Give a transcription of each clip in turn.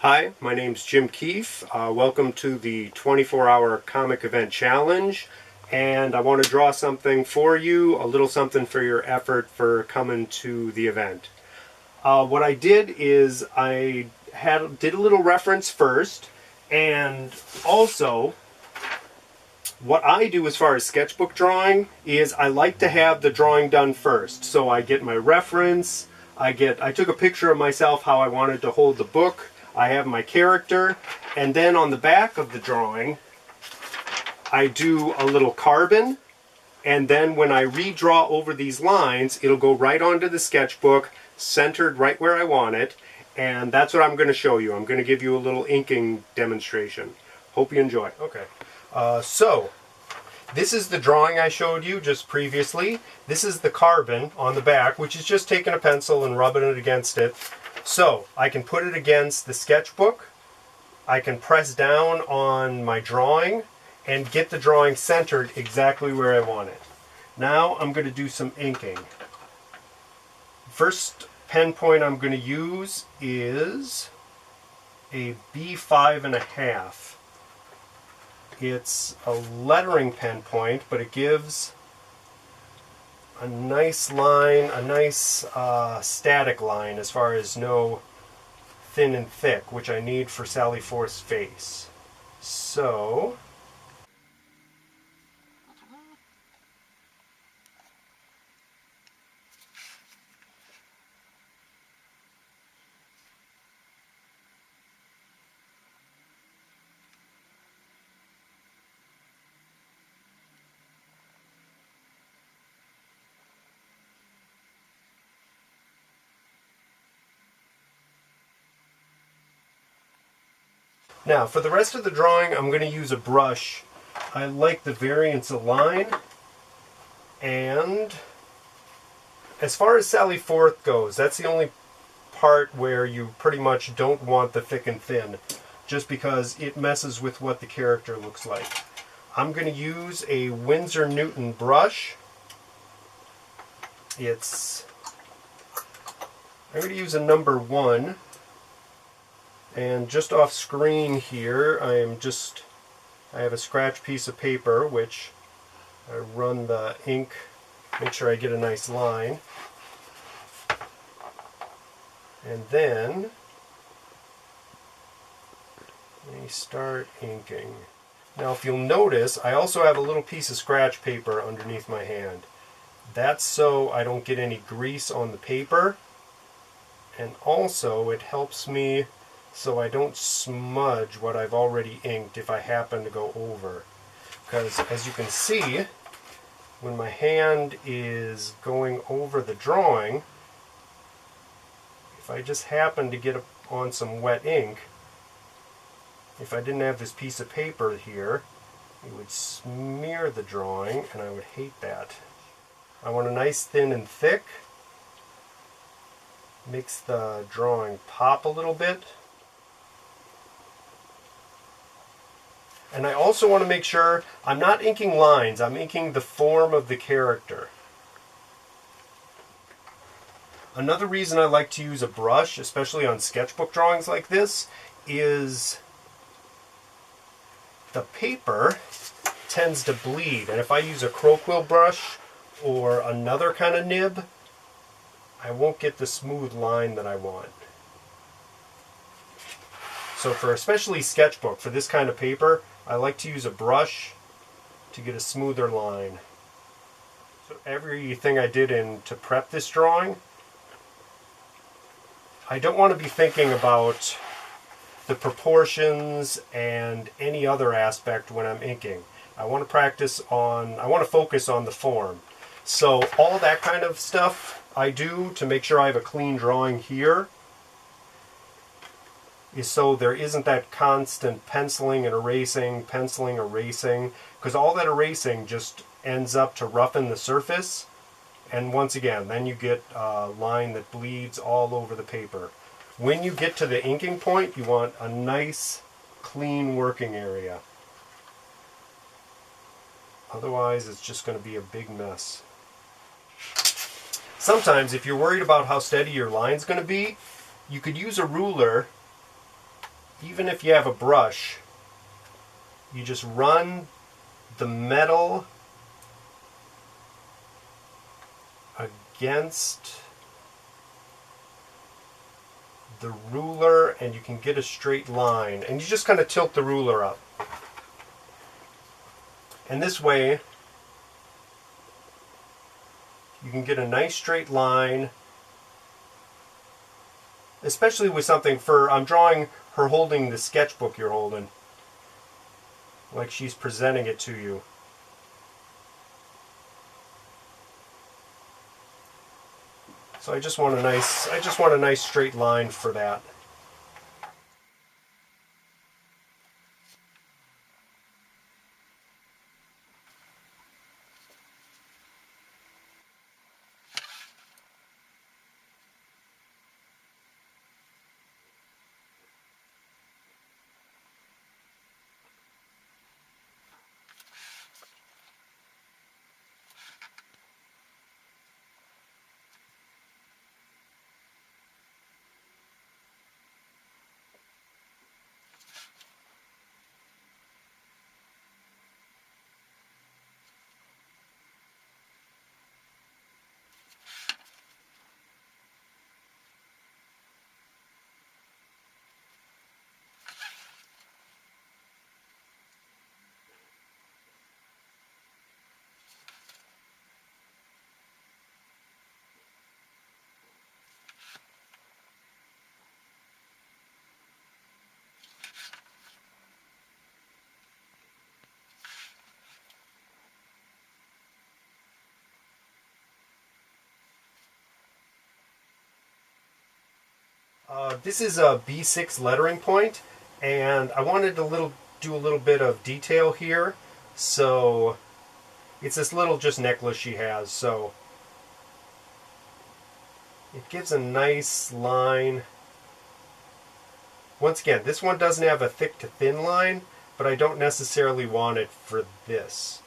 Hi, my name's Jim Keefe. Welcome to the 24-hour comic event challenge, and I want to draw something for you, a little something for your effort for coming to the event. What I did is I did a little reference first, and also what I do as far as sketchbook drawing is I like to have the drawing done first. So I get my reference, I took a picture of myself how I wanted to hold the book, I have my character, and then on the back of the drawing I do a little carbon, and then when I redraw over these lines it'll go right onto the sketchbook, centered right where I want it, and that's what I'm going to show you. I'm going to give you a little inking demonstration. Hope you enjoy. Okay. So, this is the drawing I showed you just previously. This is the carbon on the back, which is just taking a pencil and rubbing it against it. So, I can put it against the sketchbook, I can press down on my drawing, and get the drawing centered exactly where I want it. Now I'm going to do some inking. First pen point I'm going to use is a B5.5. It's a lettering pen point, but it gives a nice line, a nice static line as far as no thin and thick, which I need for Sally Forth's face. So, now, for the rest of the drawing, I'm going to use a brush. I like the variance of line, and as far as Sally Forth goes, that's the only part where you pretty much don't want the thick and thin, just because it messes with what the character looks like. I'm going to use a Winsor Newton brush. I'm going to use a number 1. And just off screen here, I have a scratch piece of paper, which I run the ink, make sure I get a nice line. And then, we start inking. Now if you'll notice, I also have a little piece of scratch paper underneath my hand. That's so I don't get any grease on the paper, and also it helps me so I don't smudge what I've already inked if I happen to go over. Because as you can see, when my hand is going over the drawing, if I just happen to get on some wet ink, if I didn't have this piece of paper here, it would smear the drawing, and I would hate that. I want a nice thin and thick. Makes the drawing pop a little bit. And I also want to make sure I'm not inking lines, I'm inking the form of the character. Another reason I like to use a brush, especially on sketchbook drawings like this, is the paper tends to bleed. And if I use a crow quill brush or another kind of nib, I won't get the smooth line that I want. So for especially sketchbook, for this kind of paper, I like to use a brush to get a smoother line. So everything I did to prep this drawing, I don't want to be thinking about the proportions and any other aspect when I'm inking. I want to focus on the form. So all that kind of stuff I do to make sure I have a clean drawing here is so there isn't that constant penciling and erasing, because all that erasing just ends up to roughen the surface, and once again, then you get a line that bleeds all over the paper. When you get to the inking point, you want a nice, clean working area. Otherwise, it's just going to be a big mess. Sometimes, if you're worried about how steady your line's going to be, you could use a ruler even if you have a brush, you just run the metal against the ruler and you can get a straight line. And you just kind of tilt the ruler up. And this way, you can get a nice straight line, especially with something I'm drawing her holding the sketchbook you're holding, like she's presenting it to you. So I just want a nice straight line for that. This is a B6 lettering point, and I wanted to do a little bit of detail here. So it's this little just necklace she has, so it gives a nice line. Once again, this one doesn't have a thick to thin line, but I don't necessarily want it for this.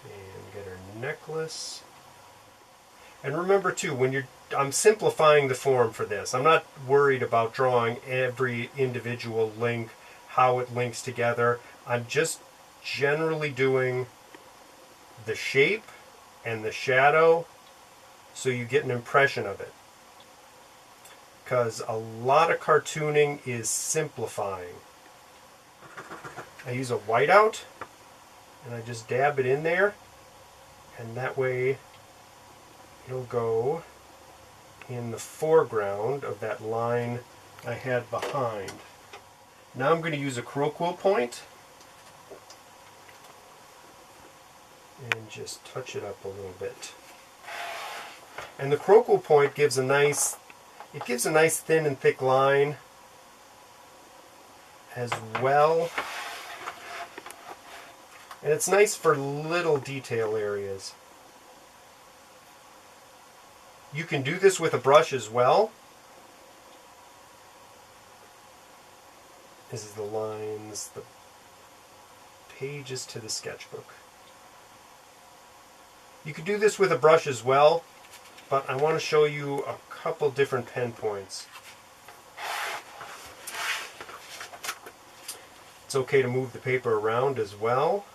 And get her necklace. And remember too, I'm simplifying the form for this. I'm not worried about drawing every individual link, how it links together. I'm just generally doing the shape and the shadow so you get an impression of it. Because a lot of cartooning is simplifying. I use a whiteout and I just dab it in there, and that way it'll go in the foreground of that line I had behind. Now I'm going to use a croquis point and just touch it up a little bit. And the croquis point gives a nice thin and thick line as well. And it's nice for little detail areas. You can do this with a brush as well. This is the lines, the pages to the sketchbook. You could do this with a brush as well, but I want to show you a couple different pen points. It's okay to move the paper around as well.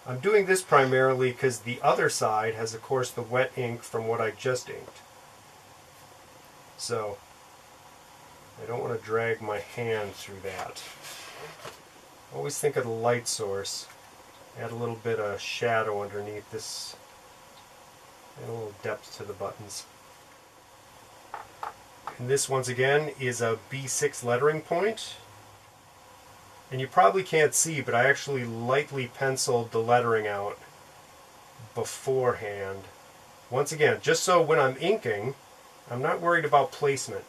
I'm doing this primarily because the other side has, of course, the wet ink from what I just inked. So I don't want to drag my hand through that. Always think of the light source. Add a little bit of shadow underneath this. Add a little depth to the buttons. And this, once again, is a B6 lettering point. And you probably can't see, but I actually lightly penciled the lettering out beforehand. Once again, just so when I'm inking, I'm not worried about placement.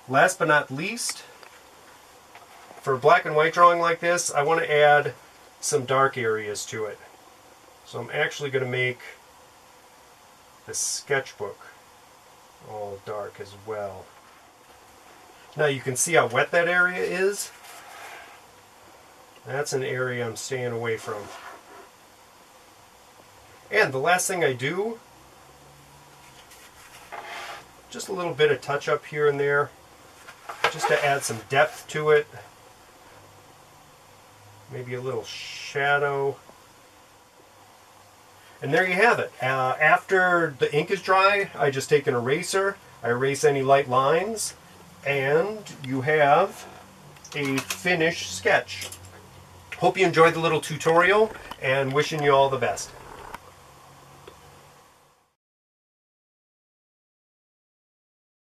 Last but not least, for a black and white drawing like this, I want to add some dark areas to it. So I'm actually going to make the sketchbook all dark as well. Now you can see how wet that area is. That's an area I'm staying away from. And the last thing I do, just a little bit of touch up here and there, just to add some depth to it. Maybe a little shadow. And there you have it. After the ink is dry, I just take an eraser, I erase any light lines, and you have a finished sketch. Hope you enjoyed the little tutorial, and wishing you all the best.